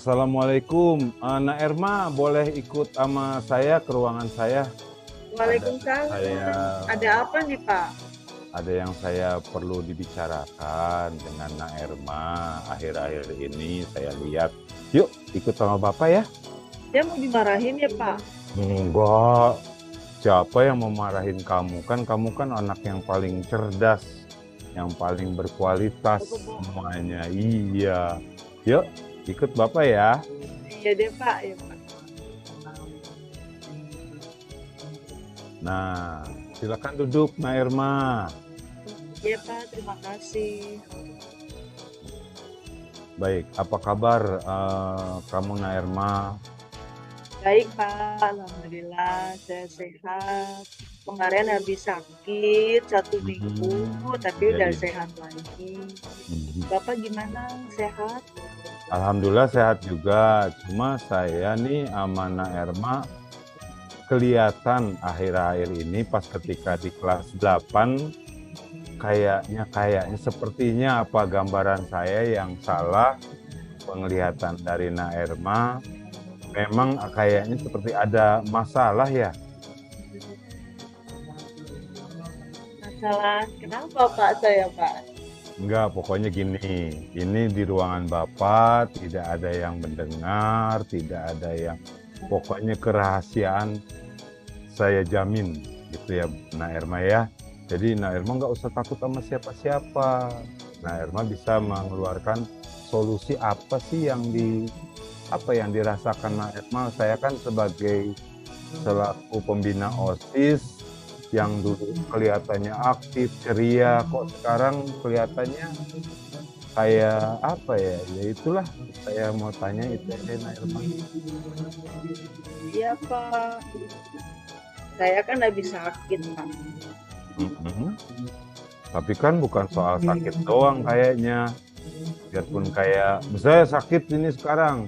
Assalamualaikum. Nak Erma, boleh ikut sama saya ke ruangan saya? Ada saya Waalaikumsalam. Ada apa nih, Pak? ada yang saya perlu dibicarakan dengan Nak Erma. Akhir-akhir ini saya lihat. Yuk, ikut sama Bapak ya. Dia mau dimarahin ya, Pak? Enggak. Siapa yang memarahin kamu? Kamu kan anak yang paling cerdas, yang paling berkualitas semuanya. Iya. Yuk, ikut Bapak ya. Iya deh, Pak. Ya, Pak. Nah, silakan duduk, Nak Erma. Iya, Pak. Terima kasih. Baik, apa kabar kamu, Nak Erma? Baik, Pak. Alhamdulillah, saya sehat. Kemarin habis sakit 1 minggu, tapi Ya, udah ya. sehat lagi. Mhm. Bapak gimana? Sehat? Alhamdulillah sehat juga. Cuma saya nih sama Nak Erma kelihatan akhir-akhir ini pas ketika di kelas 8 kayaknya sepertinya apa gambaran saya yang salah penglihatan dari Nak Erma memang kayaknya seperti ada masalah ya. Masalah kenapa, Pak, saya, Pak? Enggak, pokoknya gini, ini di ruangan Bapak tidak ada yang mendengar, tidak ada yang, pokoknya kerahasiaan saya jamin gitu ya, Nak Erma ya. Jadi Nak Erma nggak usah takut sama siapa-siapa. Nak Erma bisa mengeluarkan solusi apa sih apa yang dirasakan Nak Erma. Saya kan sebagai selaku pembina OSIS yang dulu kelihatannya aktif, ceria, kok sekarang kelihatannya kayak apa ya? Ya itulah saya mau tanya itu aja, Nak Erma. Iya, Pak. Saya kan habis sakit, Pak. Mhm. Tapi kan bukan soal sakit doang kayaknya. Biarpun kayak, misalnya sakit ini sekarang,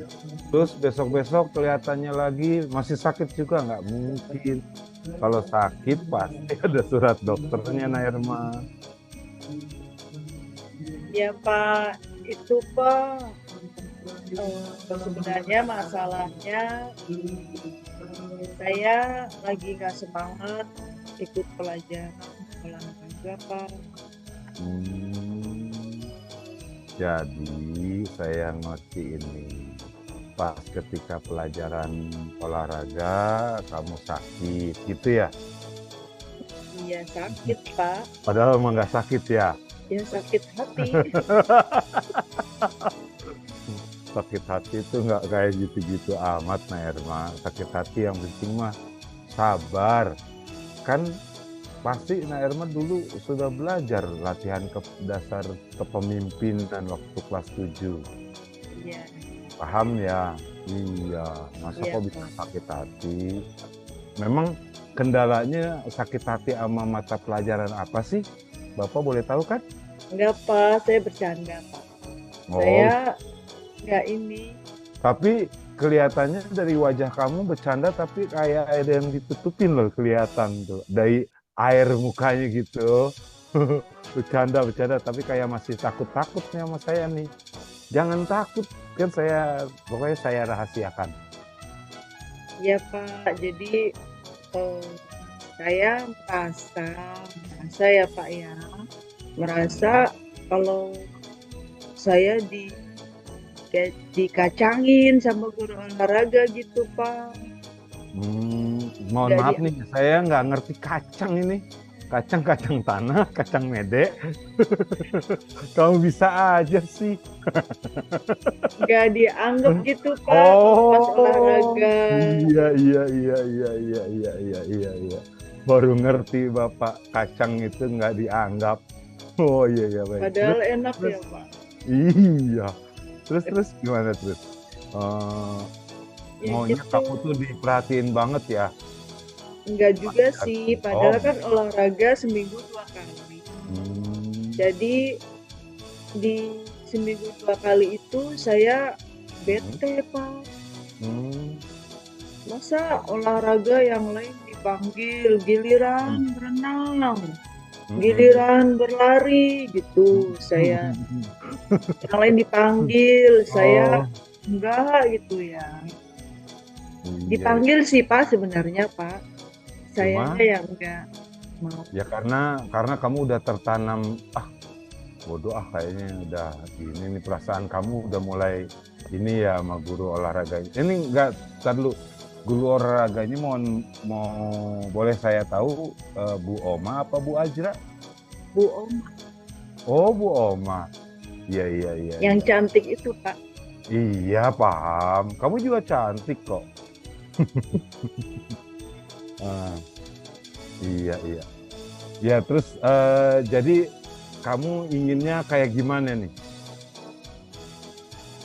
terus besok-besok kelihatannya lagi masih sakit juga, nggak mungkin. Kalau sakit pasti ada surat dokternya, Nak Erma. Iya, Pak. Itu, Pak. Sebenarnya masalahnya saya lagi nggak semangat ikut pelajaran olahraga, Pak. Hmm, jadi saya ngerti ini. Pas ketika pelajaran olahraga kamu sakit gitu ya? Iya sakit, Pak. Padahal emang nggak sakit ya? Ya sakit hati. Sakit hati itu nggak kayak gitu-gitu amat, Nak Erma. Sakit hati yang penting mah sabar. Kan pasti Nak Erma dulu sudah belajar latihan dasar kepemimpinan waktu kelas 7. Iya. Paham ya? Iya, masa Iya, kok bisa Pak. sakit hati? Memang kendalanya sakit hati sama mata pelajaran apa sih? Bapak boleh tahu kan? Enggak, Pak. Saya bercanda, Pak. Oh, Saya nggak ini. tapi kelihatannya dari wajah kamu bercanda tapi kayak ada yang ditutupin loh, kelihatan tuh. Dari air mukanya gitu. Bercanda tapi kayak masih takut-takut nih sama saya nih. Jangan takut, kan pokoknya saya rahasiakan. Iya, Pak. Jadi saya merasa ya, Pak ya. Merasa kalau saya dikacangin sama guru olahraga gitu, Pak. Mohon Nggak maaf dia nih, saya nggak ngerti kacang ini. Kacang tanah, kacang mede. Kamu bisa aja sih. nggak dianggap gitu, Pak, kalau pas Oh, olahraga. iya. Baru ngerti Bapak, kacang itu nggak dianggap. Oh iya baik. Padahal enak Terus, ya, Pak. iya. Terus gimana terus? Eh, Ya Maunya gitu. kamu tuh diperhatiin banget ya. Enggak juga sih, padahal Oh, kan olahraga seminggu 2 kali. hmm, Jadi di seminggu 2 kali itu saya bete, Pak. hmm, Masa olahraga yang lain dipanggil, hmm, giliran berenang, hmm. giliran berlari gitu. Yang lain dipanggil, saya Oh. enggak gitu ya. Iya, iya. Dipanggil sih Pak sebenarnya Pak. Sayanya Cuma yang enggak mau. ya karena kamu udah tertanam, ah bodoh ah kayaknya udah ini nih perasaan kamu udah mulai ini ya sama guru olahraga. Ini enggak, tar dulu. Guru olahraganya mau boleh saya tahu Bu Oma apa Bu Ajra? Bu Om Oh, Bu Oma. Iya, iya, iya, yang iya. cantik itu Pak. Iya, paham. Kamu juga cantik kok. Ah, iya, iya. Ya, terus jadi kamu inginnya kayak gimana nih?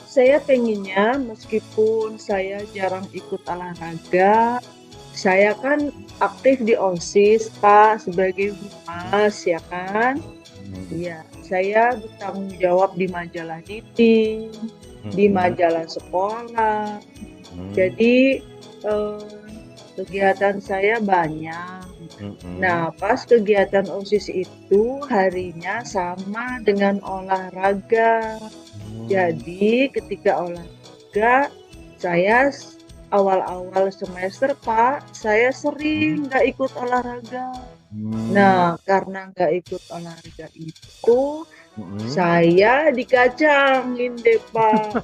Saya pengennya meskipun saya jarang ikut olahraga, saya kan aktif di OSIS Pak sebagai humas ya kan. Hmm, Iya, saya bertanggung jawab di majalah Diti, di hmm, majalah sekolah. hmm, Jadi eh, kegiatan saya banyak. hmm, Nah, pas kegiatan OSIS itu harinya sama dengan olahraga. hmm, Jadi ketika olahraga, saya awal-awal semester Pak, saya hmm, sering nggak ikut olahraga. hmm, Nah, karena nggak ikut olahraga itu, hmm. saya dikacangin deh Pak.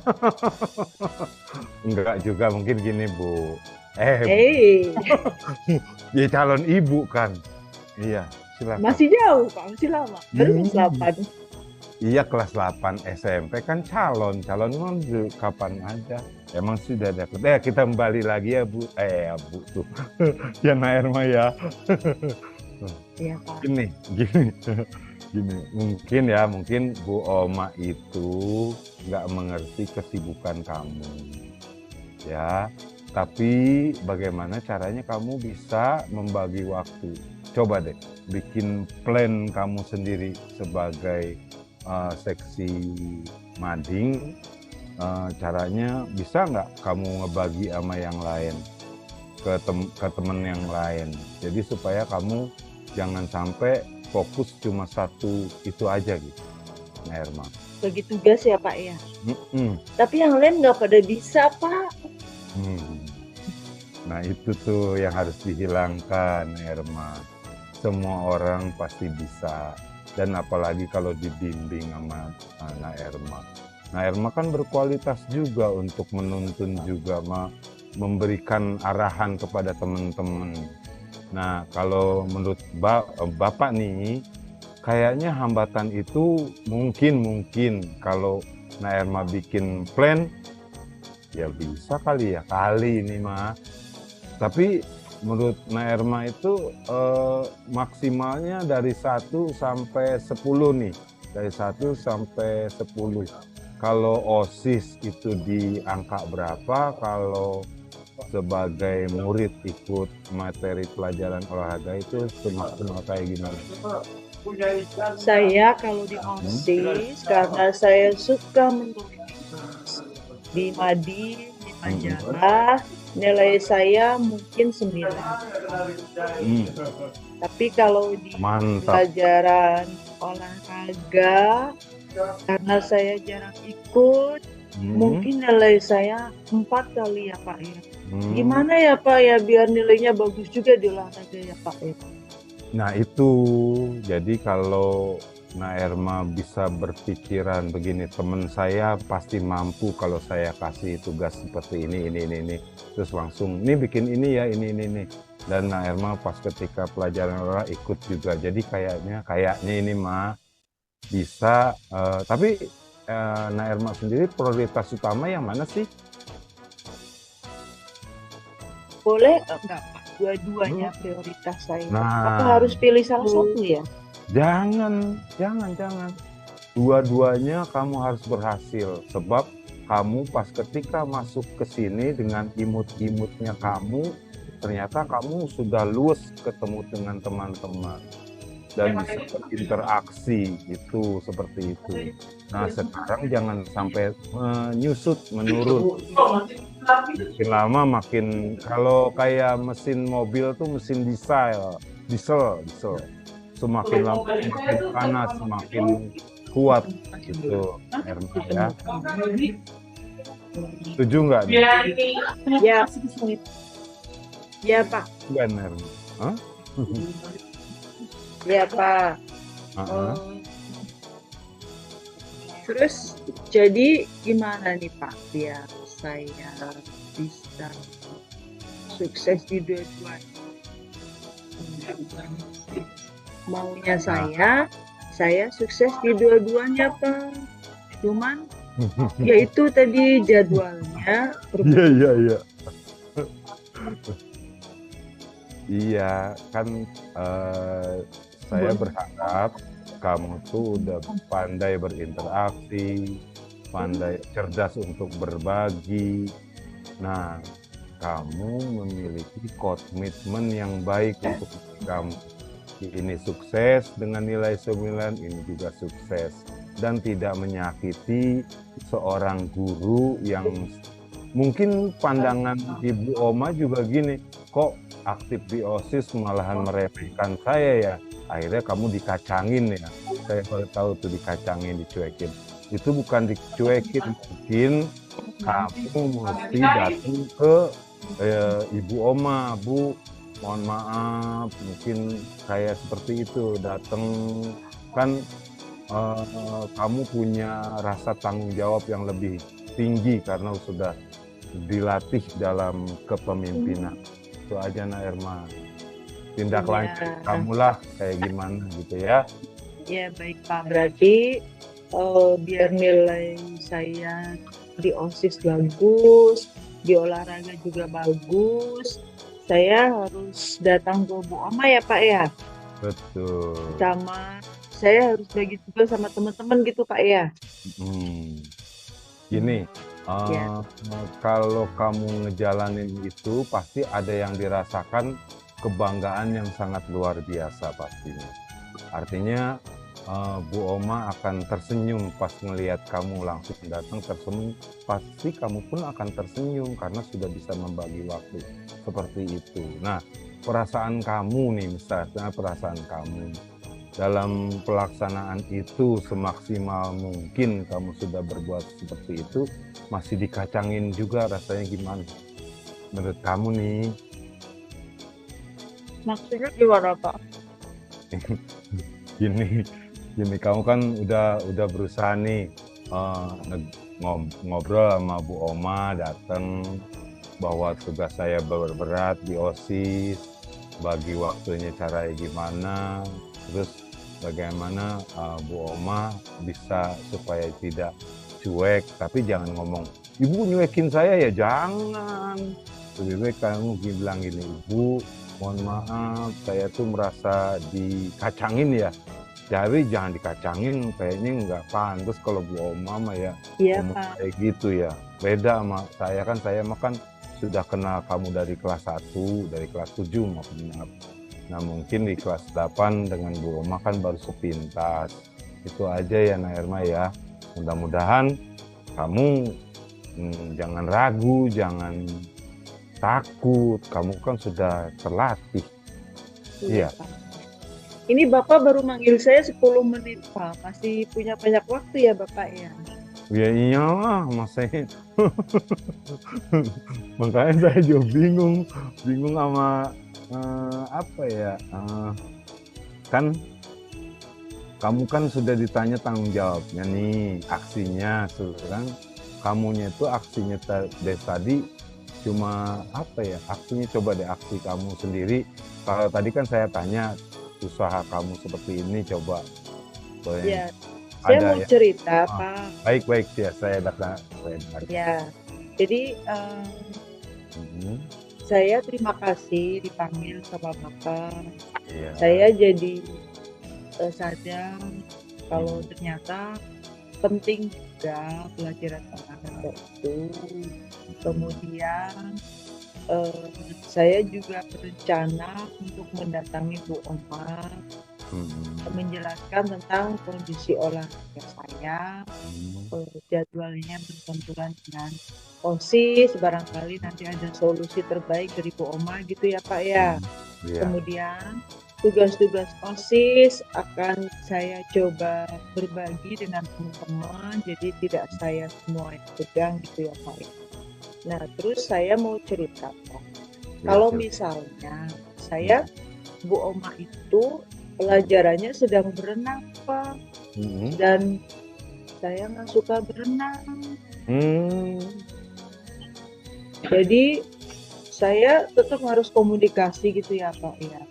Enggak juga mungkin gini, Bu. Eh, Eh, dia calon ibu kan? Iya, silakan. masih jauh Pak, masih lama. Baru kelas Hmm. 8. Iya kelas 8 SMP kan calon kan kapan aja. Emang sudah dapet. Kita kembali lagi ya Bu. Ya Bu tuh. Ya Naerma ya. Iya Pak. Gini. Gini. Mungkin Bu Oma itu nggak mengerti kesibukan kamu. Ya. Tapi bagaimana caranya kamu bisa membagi waktu? Coba deh, bikin plan kamu sendiri sebagai seksi mading, caranya bisa nggak kamu ngebagi sama yang lain ke temen yang lain. Jadi supaya kamu jangan sampai fokus cuma satu itu aja gitu, Herma. Bagi tugas ya Pak ya. Mm-mm. Tapi yang lain nggak pada bisa Pak. Hmm. Nah itu tuh yang harus dihilangkan, Herma. Semua orang pasti bisa. Dan apalagi kalau dibimbing sama Naerma. Naerma kan berkualitas juga untuk menuntun juga, memberikan arahan kepada teman-teman. Nah, kalau menurut Bapak nih, kayaknya hambatan itu mungkin kalau Naerma bikin plan, ya bisa kali ini mah. Tapi menurut Naerma itu maksimalnya dari 1 sampai 10 nih. Dari 1 sampai 10. Kalau OSIS itu di angka berapa? Kalau sebagai murid ikut materi pelajaran olahraga itu semaksimal kayak gimana? Saya kalau di Hmm? OSIS karena saya suka menulis di Madin, di Hmm. majalah, nilai saya mungkin 9. Hmm. Tapi kalau di Mantap. pelajaran olahraga, karena saya jarang ikut, Hmm. mungkin nilai saya 4 kali ya Pak ya. Hmm. Gimana ya Pak ya biar nilainya bagus juga di olahraga ya Pak ya? Nah itu, jadi kalau Naerma bisa berpikiran begini, teman saya pasti mampu kalau saya kasih tugas seperti ini. Terus langsung, ini bikin ini ya, ini. Dan Naerma pas ketika pelajaran olahraga ikut juga. Jadi kayaknya ini mah bisa, tapi Naerma sendiri prioritas utama yang mana sih? Boleh enggak Pak? Dua-duanya prioritas saya. Apa Nah, harus pilih salah satu ya? jangan. Dua-duanya kamu harus berhasil. Sebab kamu pas ketika masuk ke sini dengan imut-imutnya kamu, ternyata kamu sudah luas ketemu dengan teman-teman. Dan bisa berinteraksi, itu seperti itu. Nah, sekarang jangan sampai menyusut, menurun. Makin lama makin, kalau kayak mesin mobil tuh mesin diesel. Semakin lama semakin panas, semakin kuat gitu, Herma ya. Setuju nggak nih? Ya, ya Pak. Benar. Hah? Ya Pak. Heeh. Eh, terus jadi gimana nih Pak biar saya bisa sukses di dua-duanya? Maunya Nah, saya sukses di dua-duanya Pak. Cuman ya itu tadi jadwalnya iya, iya, berbenturan. iya. Iya, kan eh, saya berharap kamu tuh udah pandai berinteraksi, pandai cerdas untuk berbagi. Nah, kamu memiliki komitmen yang baik untuk diri kamu. Ini sukses dengan nilai 9, ini juga sukses. Dan tidak menyakiti seorang guru yang mungkin pandangan Ibu Oma juga gini, kok aktif di OSIS malahan meremehkan saya ya. Akhirnya kamu dikacangin ya. Saya baru tahu tuh dikacangin, dicuekin. Itu bukan dicuekin, mungkin kamu mesti datang ke Ibu Oma, Bu, mohon maaf, mungkin saya seperti itu datang kan kamu punya rasa tanggung jawab yang lebih tinggi karena sudah dilatih dalam kepemimpinan. Itu aja Nak Irma. Tindak lanjut Ya, kamulah kayak gimana gitu ya. ya baik Pak. Berarti biar nilai saya di OSIS bagus, di olahraga juga bagus, saya harus datang ke Bu Oma ya Pak ya. Betul. Sama saya harus bagi tugas sama teman-teman gitu Pak ya. Hmm. Gini, Ya, eh, kalau kamu ngejalanin itu pasti ada yang dirasakan kebanggaan yang sangat luar biasa pastinya. Artinya Bu Oma akan tersenyum pas melihat kamu langsung datang tersenyum. Pasti kamu pun akan tersenyum karena sudah bisa membagi waktu seperti itu. Nah, perasaan kamu nih, misalnya perasaan kamu dalam pelaksanaan itu semaksimal mungkin kamu sudah berbuat seperti itu, masih dikacangin juga rasanya gimana? Menurut kamu nih, maksudnya gimana Pak? gini, gini kamu kan udah berusaha nih ngobrol sama Bu Oma, datang bahwa tugas saya berat di OSIS, bagi waktunya caranya gimana, terus bagaimana Bu Oma bisa supaya tidak cuek, tapi jangan ngomong, Ibu nyuekin saya ya, jangan. Lebih baik kamu bilang gini, Ibu, mohon maaf, saya tuh merasa dikacangin ya. Jadi jangan dikacangin, kayaknya nggak pantas kalau Bu Oma mah ya Iya ngomong Pak. kayak gitu ya. Beda sama saya kan sudah kenal kamu dari kelas 1, dari kelas 7 maaf. Nah mungkin di kelas 8 dengan Bu Oma kan baru sepintas. Itu aja ya Nak Irma ya. Mudah-mudahan kamu jangan ragu, jangan takut. Kamu kan sudah terlatih. Iya Iya. Pak. Ini Bapak baru manggil saya 10 menit Pak. Masih punya banyak waktu ya Bapak ya. Ya iyalah, Mas saya. Makanya saya juga bingung sama apa ya? Kan kamu kan sudah ditanya tanggung jawabnya nih, aksinya sekarang kamunya itu aksinya dari tadi cuma apa ya? Aksinya coba deh aksi kamu sendiri. Kalau tadi kan saya tanya usaha kamu seperti ini coba boleh Ya, saya ada mau ya. cerita Ah, Pak. baik ya saya dengar. Ya, jadi Mhm. saya terima kasih dipanggil sama Bapak. Iya. Saya jadi sadar kalau Mhm. ternyata penting juga pelajaran olahraga itu. Kemudian saya juga berencana untuk mendatangi Bu Oma, Mhm. menjelaskan tentang kondisi olahraga saya, Mhm. jadwalnya berbenturan dengan OSIS, barangkali nanti ada solusi terbaik dari Bu Oma gitu ya Pak ya. Iya. Kemudian tugas-tugas OSIS akan saya coba berbagi dengan teman-teman, jadi tidak saya semua yang pegang gitu ya Pak ya. Nah, terus saya mau cerita Pak. Ya, Kalau silakan. misalnya saya, Bu Oma itu pelajarannya sedang berenang Pak, Mm-mm. dan saya nggak suka berenang. Hmm, Jadi saya tetap harus komunikasi gitu ya Pak ya.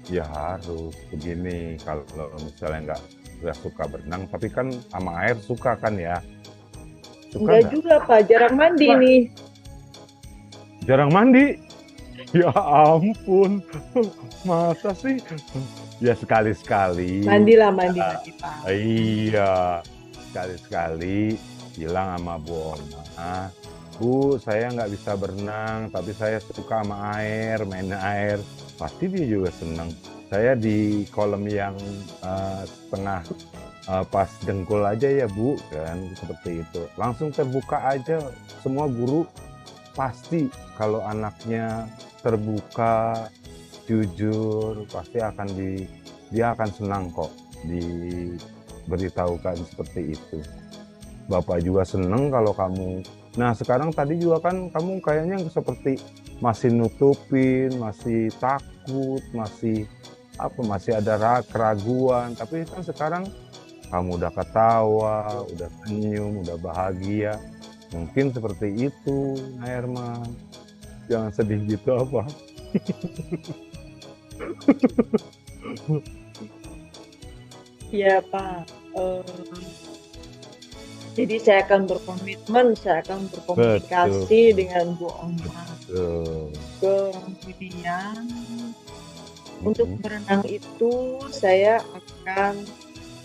ya harus begini. Kalau misalnya nggak suka berenang, tapi kan sama air suka kan ya? Suka Enggak nggak? juga Pak, jarang mandi Wah, nih. jarang mandi. Ya ampun, masa sih? Ya sekali-sekali. Mandilah, mandi Pak. Iya, sekali-sekali bilang sama Bu Oma, Bu, saya nggak bisa berenang, tapi saya suka sama air, main air. Pasti dia juga senang. Saya di kolam yang setengah pas dengkul aja ya Bu, kan seperti itu. Langsung terbuka aja, semua guru pasti kalau anaknya terbuka, jujur, pasti dia akan senang kok diberitahukan seperti itu. Bapak juga seneng kalau kamu. Nah, sekarang tadi juga kan kamu kayaknya seperti masih nutupin, masih takut, masih ada keraguan. Tapi kan sekarang kamu udah ketawa, udah senyum, udah bahagia. Mungkin seperti itu, Nairma. Jangan sedih gitu apa. Iya Pak. Jadi saya akan berkomitmen, saya akan berkomunikasi Betul. dengan Bu Oma. Betul. Kemudian untuk berenang itu saya akan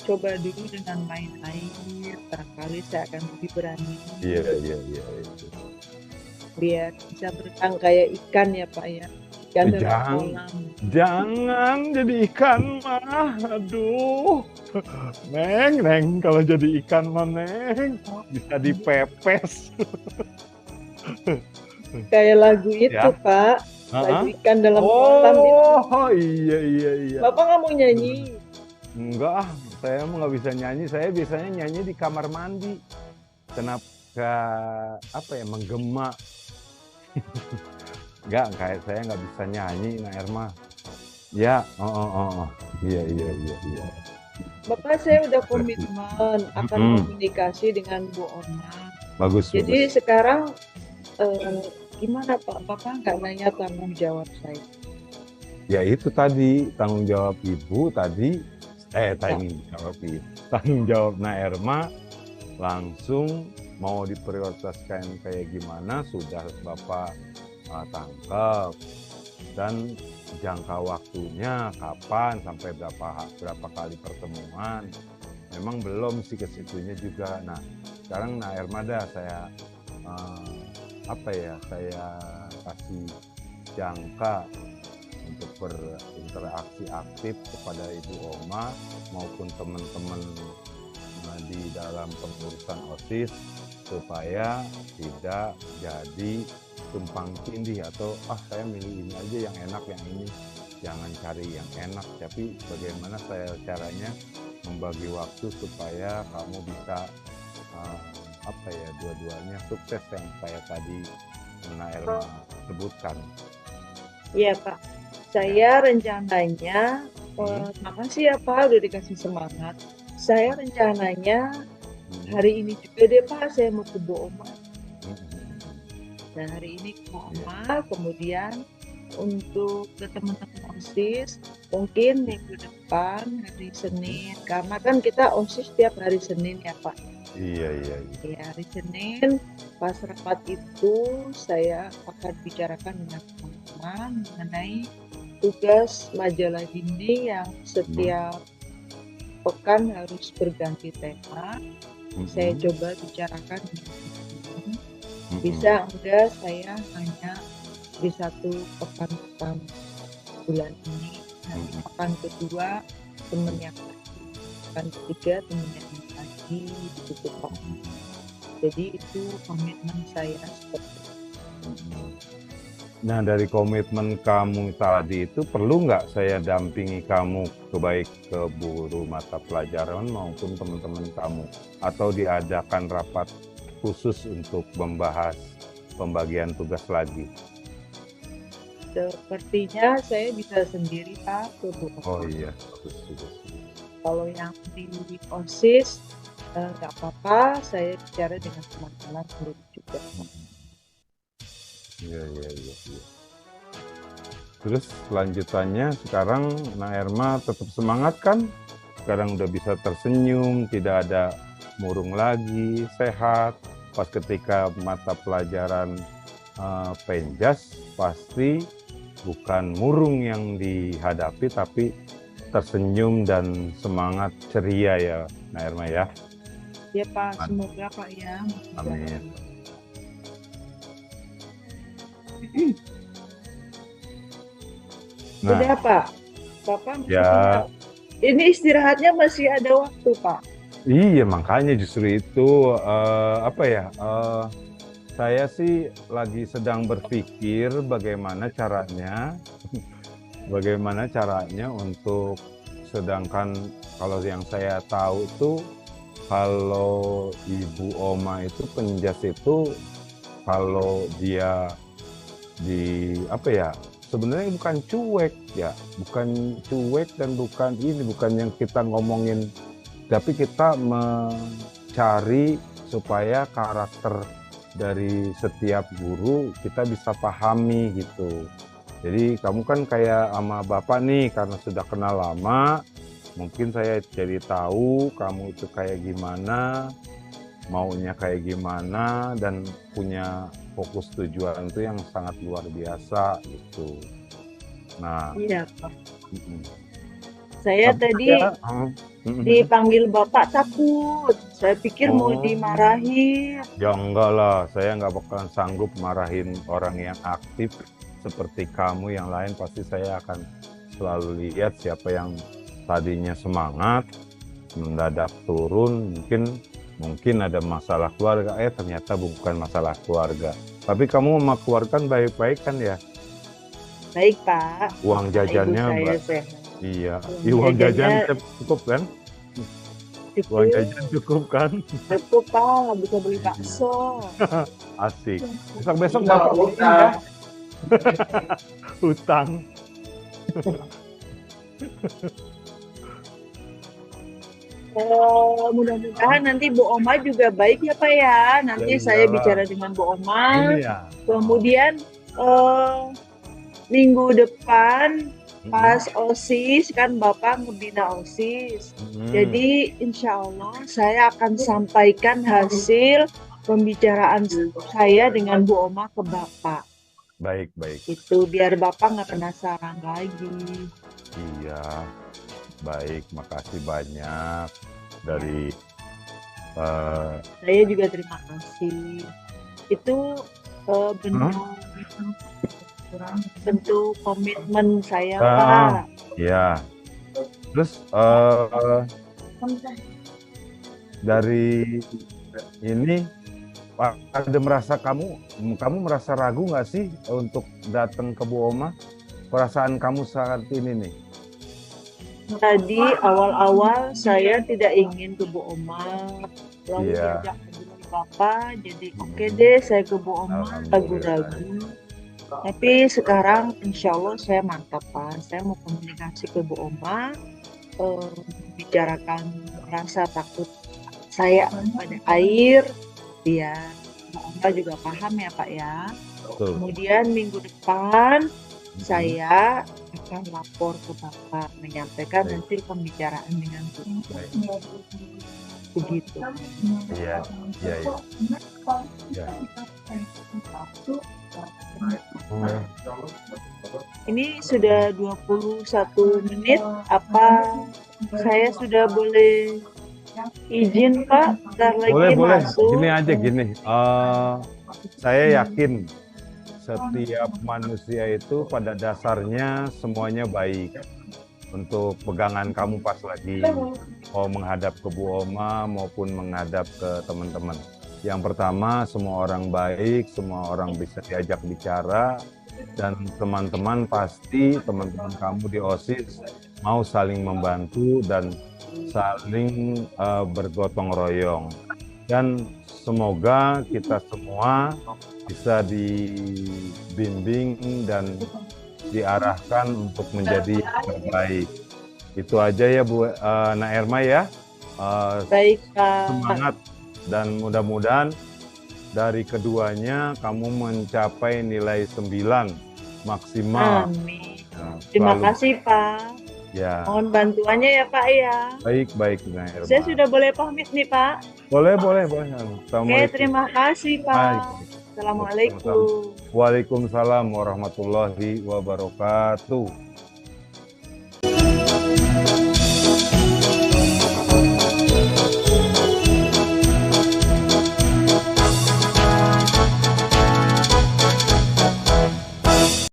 coba dulu dengan main air, barangkali saya akan lebih berani. Iya, iya, iya. Biar bisa berenang kayak ikan ya Pak ya. Ikan dalam kolam. Jangan jadi ikan mah, aduh. Neng, kalau jadi ikan mah Neng, bisa dipepes. Kayak lagu itu Ya. Pak, lagu ikan dalam kolam itu. Oh iya. Bapak nggak mau nyanyi? Enggak, saya mah nggak bisa nyanyi. Saya biasanya nyanyi di kamar mandi. Kenapa apa ya, menggema. Enggak, kayak saya nggak bisa nyanyi, Nah Erma. Ya, iya. Bapak, saya udah komitmen akan komunikasi dengan Bu Oma. Bagus. Jadi sekarang gimana Pak? Bapak nggak nanya tanggung jawab saya? Ya itu tadi tanggung jawab Ibu tadi. Tanggung jawab Naerma langsung mau diprioritaskan kayak gimana sudah Bapak tangkap, dan jangka waktunya kapan sampai berapa kali pertemuan memang belum sih ke situnya juga. Nah sekarang Naerma saya saya kasih jangka untuk berinteraksi aktif kepada Ibu Oma maupun teman-teman di dalam pengurusan OSIS supaya tidak jadi tumpang tindih atau saya milih ini aja yang enak, yang ini jangan cari yang enak, tapi bagaimana caranya membagi waktu supaya kamu bisa dua-duanya sukses yang saya tadi Naerma sebutkan. Iya Pak, saya rencananya makasih ya Pak udah dikasih semangat. Saya rencananya hari ini juga deh Pak, saya mau ke Bu Oma. Dan hari ini ke Bu Oma, kemudian untuk ke teman-teman OSIS mungkin minggu depan hari Senin, karena kan kita OSIS tiap hari Senin ya Pak. Iya. Ya, hari Senin pas rapat itu saya akan bicarakan dengan teman-teman mengenai tugas majalah dinding yang setiap pekan harus berganti tema. Saya coba bicarakan dengan teman-teman. Bisa enggak saya hanya di satu pekan bulan ini, nanti pekan kedua temen yang lagi, pekan ketiga temen yang lagi, begitu Pak. Jadi itu komitmen saya seperti itu. Nah, dari komitmen kamu tadi itu perlu nggak saya dampingi kamu baik ke guru mata pelajaran maupun teman-teman kamu, atau diadakan rapat khusus untuk membahas pembagian tugas lagi? Sepertinya saya bisa sendiri Pak ke Bu Oh Oma. iya, bagus, bagus. Kalau yang di OSIS nggak apa-apa, saya bicara dengan teman-teman sendiri juga. Iya, iya, iya, iya. Terus lanjutannya sekarang Nak Erma tetap semangat kan? Sekarang udah bisa tersenyum, tidak ada murung lagi, sehat. Pas ketika mata pelajaran penjas, pasti bukan murung yang dihadapi, tapi tersenyum dan semangat ceria ya, Nak Erma ya. Ya Pak, semoga Pak ya. Amin. Nah, Sudah Pak, Bapak masih ya tinggal. Ini istirahatnya masih ada waktu Pak. iya makanya justru itu apa ya? Saya sih lagi sedang berpikir bagaimana caranya untuk sedangkan kalau yang saya tahu tuh kalau Ibu Oma itu penjas itu kalau dia di apa ya sebenarnya bukan cuek ya, bukan cuek dan bukan yang kita ngomongin, tapi kita mencari supaya karakter dari setiap guru kita bisa pahami gitu. Jadi kamu kan kayak sama bapak nih karena sudah kenal lama, mungkin saya jadi tahu kamu itu kayak gimana, maunya kayak gimana, dan punya fokus tujuan itu yang sangat luar biasa gitu. Nah, Iya Pak. mm-mm. Saya Tapi tadi saya, mm-mm. dipanggil Bapak takut. Saya pikir mau Oh, dimarahin. ya enggak lah, saya nggak bakalan sanggup marahin orang yang aktif seperti kamu. Yang lain pasti saya akan selalu lihat siapa yang tadinya semangat, mendadak turun, mungkin ada masalah keluarga, ternyata bukan masalah keluarga. Tapi kamu sama keluarga kan baik-baik kan ya? Baik Pak, Uang Ibu jajannya, saya Mbak. sehat. Iya, Uang uang jajan jajannya cukup kan? Uang cukup, jajan cukup kan? cukup Pak, bisa beli bakso. Asik. Besok-besok Bapak beliin ya, hutang. Mudah-mudahan nanti Bu Oma juga baik ya Pak ya. Nanti Ya saya iyalah. bicara dengan Bu Oma. Gini ya. Kemudian minggu depan pas OSIS kan Bapak ngebina OSIS. Jadi insya Allah saya akan sampaikan hasil pembicaraan saya dengan Bu Oma ke Bapak. Baik, baik. Itu biar Bapak nggak penasaran lagi. Iya, baik. Makasih banyak dari Saya juga terima kasih. Itu bentuk komitmen saya Pak. ya. Terus dari ini Pak, ada merasa kamu merasa ragu nggak sih untuk datang ke Bu Oma? Perasaan kamu saat ini nih? Tadi awal-awal saya tidak ingin ke Bu Oma, lalu Iya. diajak ke Bapak, jadi oke deh saya ke Bu Oma, ragu-ragu. Tapi sekarang insya Allah saya mantap Pak, saya mau komunikasi ke Bu Oma, bicarakan rasa takut saya pada air, biar Bu Oma juga paham ya Pak ya. Betul. Kemudian minggu depan saya akan lapor ke Bapak menyampaikan hasil pembicaraan dengan Bu. Begitu. Iya, iya, iya. Ya. Ini sudah 21 menit, apa saya sudah boleh izin Pak? Bentar lagi Boleh. masuk. Gini aja gini. Saya yakin setiap manusia itu pada dasarnya semuanya baik. Untuk pegangan kamu pas lagi mau menghadap ke Bu Oma maupun menghadap ke teman-teman. Yang pertama, semua orang baik, semua orang bisa diajak bicara, dan teman-teman pasti teman-teman kamu di OSIS mau saling membantu dan saling bergotong royong. Dan semoga kita semua bisa dibimbing dan diarahkan untuk menjadi yang terbaik. Itu aja ya Bu Naerma ya. Baik, Pak. Semangat dan mudah-mudahan dari keduanya kamu mencapai nilai 9 maksimal. Amin. Nah, Terima selalu- kasih, Pak. Ya, Mohon bantuannya ya, Pak ya. baik Naerma. Saya sudah boleh pamit nih, Pak. Boleh. Oke, Assalamualaikum. terima kasih, Pak. Baik. Assalamualaikum. Waalaikumsalam warahmatullahi wabarakatuh.